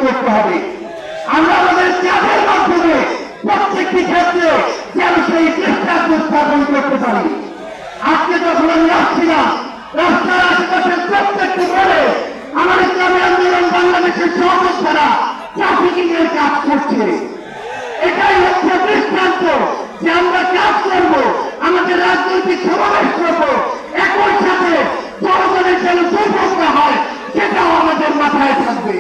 করতে হবে। আমরা আমাদের কাজের মাধ্যমে প্রত্যেকটি ক্ষেত্রে যেন সেই দৃষ্টান্ত স্থাপন করতে পারি। আজকে যখন আমি আসছিলাম রাস্তার আশেপাশের প্রত্যেকটি বলে আমার ইসলামী আন্দোলন বাংলাদেশের সহযোদ্ধারা ট্রাফিকিং এর কাজ করছে। এটাই হচ্ছে দৃষ্টান্ত যে আমরা কাজ করব, আমাদের রাজনৈতিক সমাবেশ করব, একই সাথে জনগণের যেন দুর্ভোগ না হয় সেটাও আমাদের মাথায় থাকবে।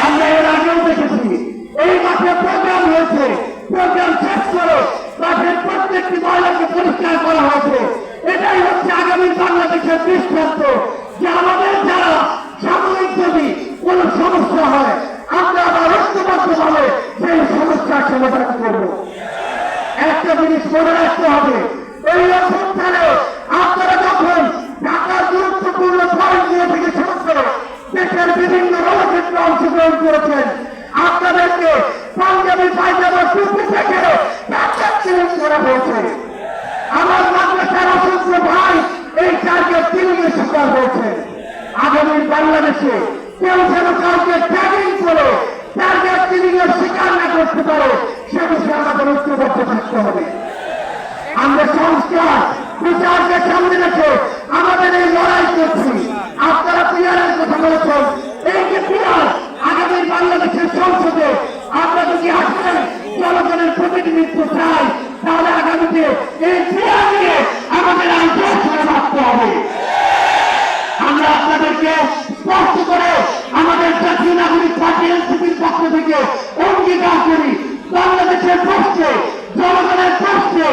আমরা এর আগেও দেখেছি এই মাঠে প্রোগ্রাম হয়েছে, প্রোগ্রাম শেষ করে মাঠের প্রত্যেকটি ময়লাকে পরিষ্কার করা হয়েছে। এটাই হচ্ছে আগামী বাংলাদেশের দৃষ্টান্ত যে আমাদের যারা সাময়িক যদি কোন সমস্যা হয় আমরা আবার ঐক্যবদ্ধভাবে সেই সমস্যার সমাধান করব। একটা জিনিস মনে রাখতে হবে, এই অবস্থানে আপনারা যখন ঢাকার গুরুত্বপূর্ণ পয়েন্টগুলো থেকে শুরু করে দেশের বিভিন্ন রণক্ষেত্রে অংশগ্রহণ করেছেন, আপনাদেরকে পাঞ্জাবি পায়জামা টুপি থেকে করা হয়েছে। আমার মাদ্রাসার অসংখ্য ভাই এই টার্গেট কিলিংয়ের শিকার হয়েছে। আগামী বাংলাদেশে কেউ যেন কাউকে ট্যাগিং করে টার্গেট কিলিংয়ের শিকার না করতে পারে সে বিষয়ে আমাদের ঐক্যবদ্ধ থাকতে হবে। আমরা সংস্কার বিচারকে সামনে রেখে আমাদের এই লড়াই করছি। আপনারা পিয়ারের কথা বলেছেন, এই যে পিয়ার আগামী বাংলাদেশের সংসদে আমরা যদি আসেন জনগণের প্রতিনিধিত্ব চাই তাহলে আগামীতে এই পিয়ার নিয়ে আমাদের আন্দোলন রাখতে হবে। আমরা আপনাদেরকে স্পষ্ট করে আমাদের জাতীয় নাগরিক পার্টি এনসিপির পক্ষ থেকে অঙ্গীকার করি, বাংলাদেশের পক্ষে জনগণের পক্ষে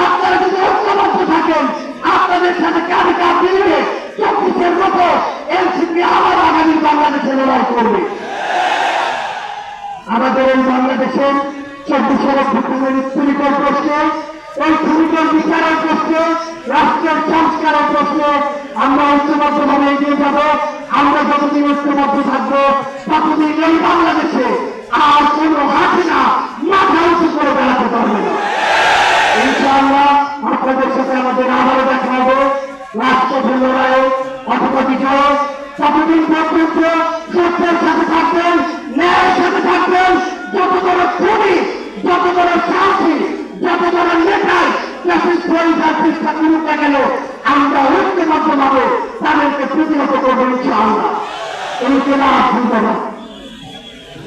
আপনারা যদি ঐক্যবদ্ধ থাকেন আপনাদের সাথে কাঁধে কাঁধ মিলিয়ে 24-এর মতো এনসিপি আবার আগামী বাংলাদেশে লড়াই করবে। আমাদের এই বাংলাদেশে 24-এর অভ্যুত্থানের স্থিতিকর প্রশ্ন, এই স্থিতিকর বিচারের প্রশ্ন, রাষ্ট্রের সংস্কারের প্রশ্ন আমরা ঐক্যবদ্ধভাবে এগিয়ে যাব। আমরা যতদিন ঐক্যবদ্ধ থাকবো ততদিন এই বাংলাদেশে আর কোন হাসিনা মাথা উঁচু করে বেড়াতে পারবে না। ইনশাআল্লাহ আপনাদের সাথে আমাদের আবারও দেখা হবে রাষ্ট্রপতি লড়াইয়ে অথবা বিজয়। ততদিন পর্যন্ত সত্যের সাথে থাকবেন, ন্যায়ের সাথে থাকবেন। যত বড় খুনি, যত বড় সাহসী, যত বড় নেতাই চেষ্টা করুক না কেন আমরা ঐক্যবদ্ধভাবে তাদেরকে প্রতিহত করবো ইনশাআল্লাহ। এই জেলা ধন্যবাদ।